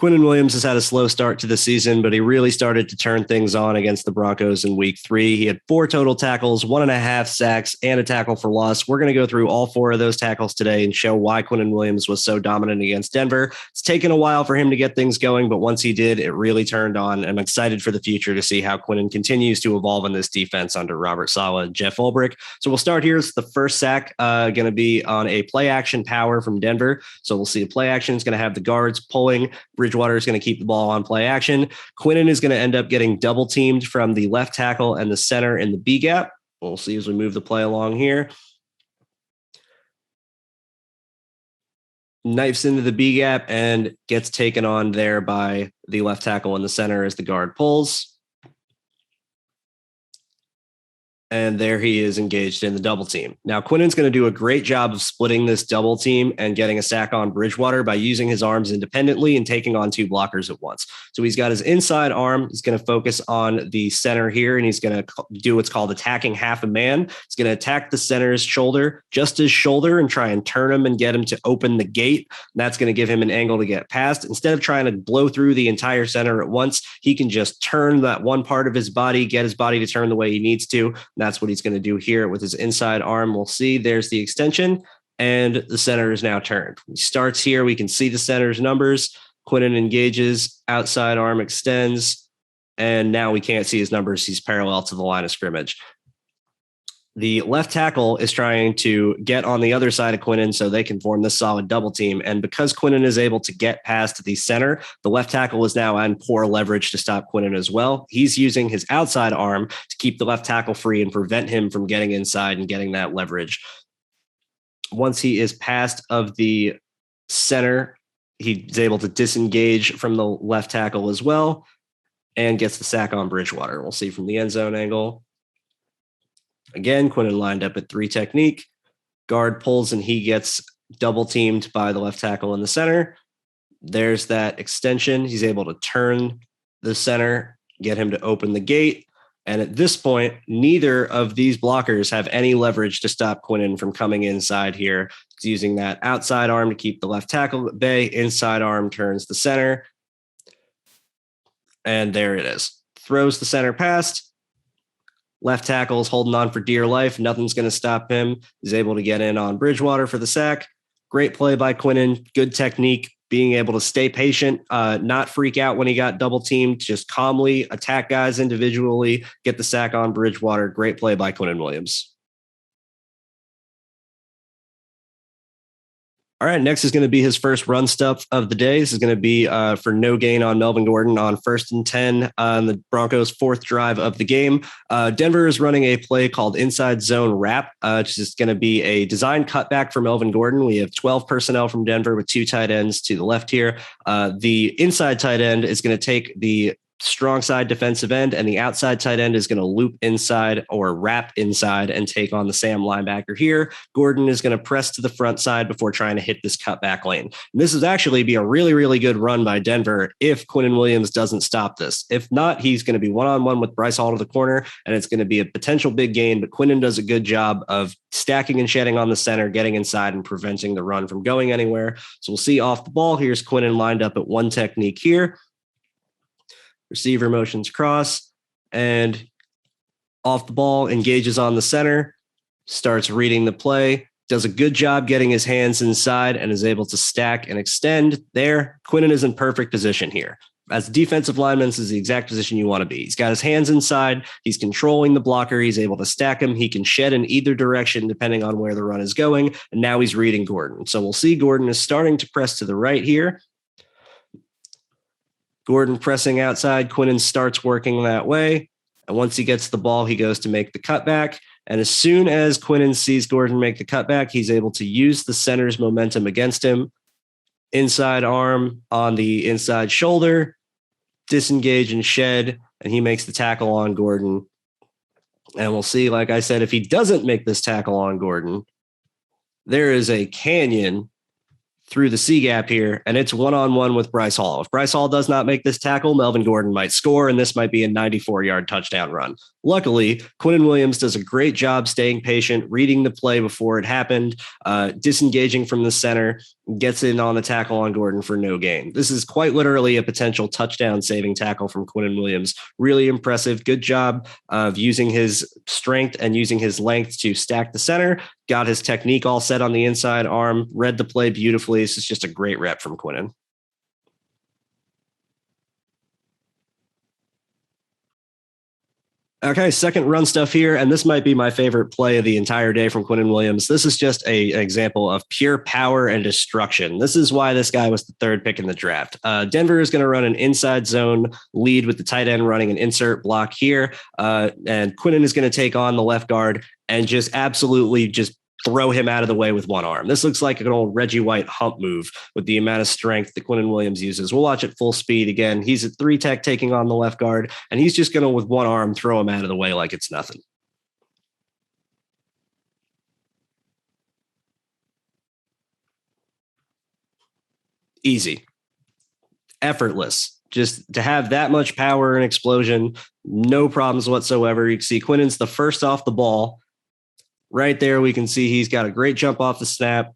Quinnen Williams has had a slow start to the season, but he really started to turn things on against the Broncos in week 3. He had 4 total tackles, 1.5 sacks, and a tackle for loss. We're going to go through all 4 of those tackles today and show why Quinnen Williams was so dominant against Denver. It's taken a while for him to get things going, but once he did, it really turned on. I'm excited for the future to see how Quinnen continues to evolve in this defense under Robert Saleh and Jeff Ulbrich. So we'll start here. It's the first sack going to be on a play action power from Denver. So we'll see a play action. It's going to have the guards pulling. Bridgewater is going to keep the ball on play action. Quinnen is going to end up getting double teamed from the left tackle and the center in the B gap. We'll see as we move the play along here. Knifes into the B gap and gets taken on there by the left tackle in the center as the guard pulls. And there he is engaged in the double team. Now, Quinnen's going to do a great job of splitting this double team and getting a sack on Bridgewater by using his arms independently and taking on 2 blockers at once. So he's got his inside arm. He's going to focus on the center here, and he's going to do what's called attacking half a man. He's going to attack the center's shoulder, just his shoulder, and try and turn him and get him to open the gate. And that's going to give him an angle to get past. Instead of trying to blow through the entire center at once, he can just turn that one part of his body, get his body to turn the way he needs to. That's what he's going to do here with his inside arm. We'll see there's the extension and the center is now turned. He starts here. We can see the center's numbers. Quinnen engages, outside arm extends, and now we can't see his numbers. He's parallel to the line of scrimmage. The left tackle is trying to get on the other side of Quinnen so they can form this solid double team. And because Quinnen is able to get past the center, the left tackle is now on poor leverage to stop Quinnen as well. He's using his outside arm to keep the left tackle free and prevent him from getting inside and getting that leverage. Once he is past of the center, he's able to disengage from the left tackle as well and gets the sack on Bridgewater. We'll see from the end zone angle. Again, Quinnen lined up at 3 technique. Guard pulls and he gets double teamed by the left tackle in the center. There's that extension. He's able to turn the center, get him to open the gate. And at this point, neither of these blockers have any leverage to stop Quinnen from coming inside here. He's using that outside arm to keep the left tackle at bay. Inside arm turns the center. And there it is. Throws the center past. Left tackle is holding on for dear life. Nothing's going to stop him. He's able to get in on Bridgewater for the sack. Great play by Quinnen. Good technique. Being able to stay patient, not freak out when he got double teamed, just calmly attack guys individually, get the sack on Bridgewater. Great play by Quinnen Williams. All right, next is going to be his first run stuff of the day. This is going to be for no gain on Melvin Gordon on 1st and 10 on the Broncos' 4th drive of the game. Denver is running a play called inside zone wrap, which is going to be a design cutback for Melvin Gordon. We have 12 personnel from Denver with 2 tight ends to the left here. The inside tight end is going to take the strong side defensive end, and the outside tight end is going to loop inside or wrap inside and take on the Sam linebacker here. Gordon is going to press to the front side before trying to hit this cutback lane. And this is actually be a really, really good run by Denver if Quinnen Williams doesn't stop this. If not, he's going to be one-on-one with Bryce Hall to the corner, and it's going to be a potential big gain, but Quinnen does a good job of stacking and shedding on the center, getting inside and preventing the run from going anywhere. So we'll see off the ball. Here's Quinnen lined up at 1 technique here. Receiver motions cross and off the ball, engages on the center, starts reading the play, does a good job getting his hands inside and is able to stack and extend there. Quinnen is in perfect position here. As a defensive lineman, this is the exact position you want to be. He's got his hands inside. He's controlling the blocker. He's able to stack him. He can shed in either direction depending on where the run is going. And now he's reading Gordon. So we'll see Gordon is starting to press to the right here. Gordon pressing outside. Quinnen starts working that way. And once he gets the ball, he goes to make the cutback. And as soon as Quinnen sees Gordon make the cutback, he's able to use the center's momentum against him. Inside arm on the inside shoulder, disengage and shed, and he makes the tackle on Gordon. And we'll see, like I said, if he doesn't make this tackle on Gordon, there is a canyon through the C gap here, and it's one-on-one with Bryce Hall. If Bryce Hall does not make this tackle, Melvin Gordon might score, and this might be a 94-yard touchdown run. Luckily, Quinnen Williams does a great job staying patient, reading the play before it happened, disengaging from the center, gets in on the tackle on Gordon for no gain. This is quite literally a potential touchdown saving tackle from Quinnen Williams. Really impressive. Good job of using his strength and using his length to stack the center. Got his technique all set on the inside arm, read the play beautifully. This is just a great rep from Quinnen. Okay, second run stuff here, and this might be my favorite play of the entire day from Quinnen Williams. This is just an example of pure power and destruction. This is why this guy was the third pick in the draft. Denver is going to run an inside zone lead with the tight end running an insert block here, and Quinnen is going to take on the left guard and just absolutely just throw him out of the way with one arm. This looks like an old Reggie White hump move with the amount of strength that Quinnen Williams uses. We'll watch it full speed again. He's at 3-tech taking on the left guard, and he's just going to, with one arm, throw him out of the way like it's nothing. Easy. Effortless. Just to have that much power and explosion, no problems whatsoever. You can see Quinnen's the first off the ball. Right there, we can see he's got a great jump off the snap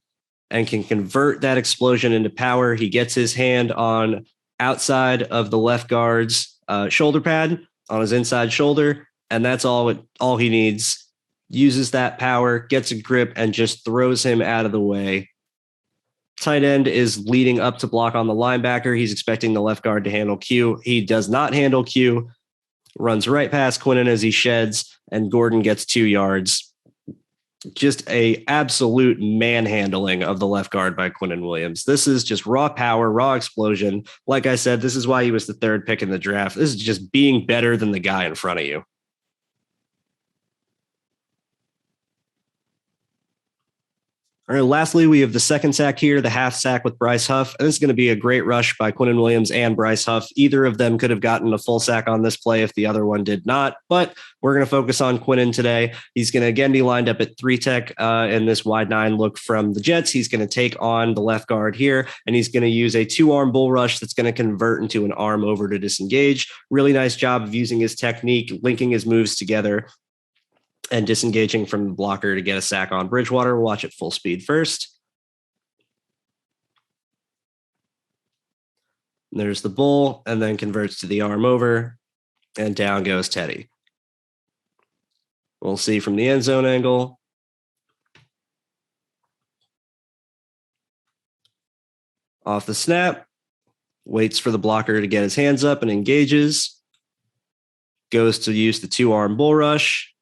and can convert that explosion into power. He gets his hand on outside of the left guard's shoulder pad on his inside shoulder, and that's all he needs. Uses that power, gets a grip, and just throws him out of the way. Tight end is leading up to block on the linebacker. He's expecting the left guard to handle Q. He does not handle Q, runs right past Quinnen as he sheds, and Gordon gets 2 yards. Just a absolute manhandling of the left guard by Quinnen Williams. This is just raw power, raw explosion. Like I said, this is why he was the third pick in the draft. This is just being better than the guy in front of you. All right, lastly, we have the second sack here, the half sack with Bryce Huff. And this is going to be a great rush by Quinnen Williams and Bryce Huff. Either of them could have gotten a full sack on this play if the other one did not, but we're going to focus on Quinnen today. He's going to again be lined up at 3-tech in this wide 9 look from the Jets. He's going to take on the left guard here, and he's going to use a 2-arm bull rush that's going to convert into an arm over to disengage. Really nice job of using his technique, linking his moves together, and disengaging from the blocker to get a sack on Bridgewater. We'll watch it full speed first. There's the bull, and then converts to the arm over, and down goes Teddy. We'll see from the end zone angle. Off the snap, waits for the blocker to get his hands up and engages. Goes to use the 2-arm bull rush.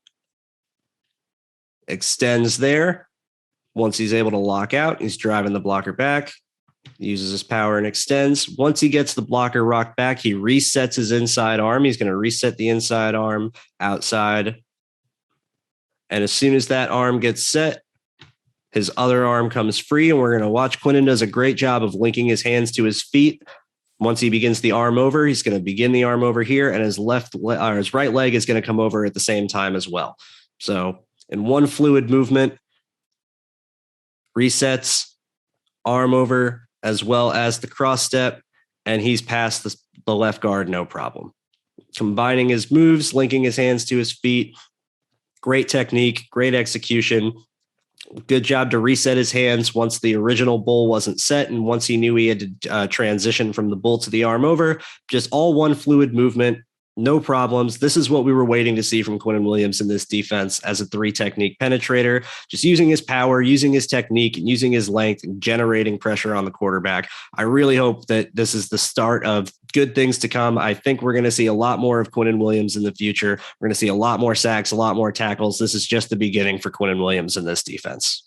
Extends there. Once he's able to lock out, he's driving the blocker back, uses his power and extends. Once he gets the blocker rocked back, he resets his inside arm. He's going to reset the inside arm outside. And as soon as that arm gets set, his other arm comes free, and we're going to watch. Quinnen does a great job of linking his hands to his feet. Once he begins the arm over, he's going to begin the arm over here, and his right leg is going to come over at the same time as well. So in one fluid movement, resets, arm over, as well as the cross step, and he's past the left guard, no problem. Combining his moves, linking his hands to his feet, great technique, great execution. Good job to reset his hands once the original bull wasn't set, and once he knew he had to transition from the bull to the arm over. Just all one fluid movement. No problems. This is what we were waiting to see from Quinnen Williams in this defense as a 3-technique penetrator, just using his power, using his technique, and using his length, and generating pressure on the quarterback. I really hope that this is the start of good things to come. I think we're going to see a lot more of Quinnen Williams in the future. We're going to see a lot more sacks, a lot more tackles. This is just the beginning for Quinnen Williams in this defense.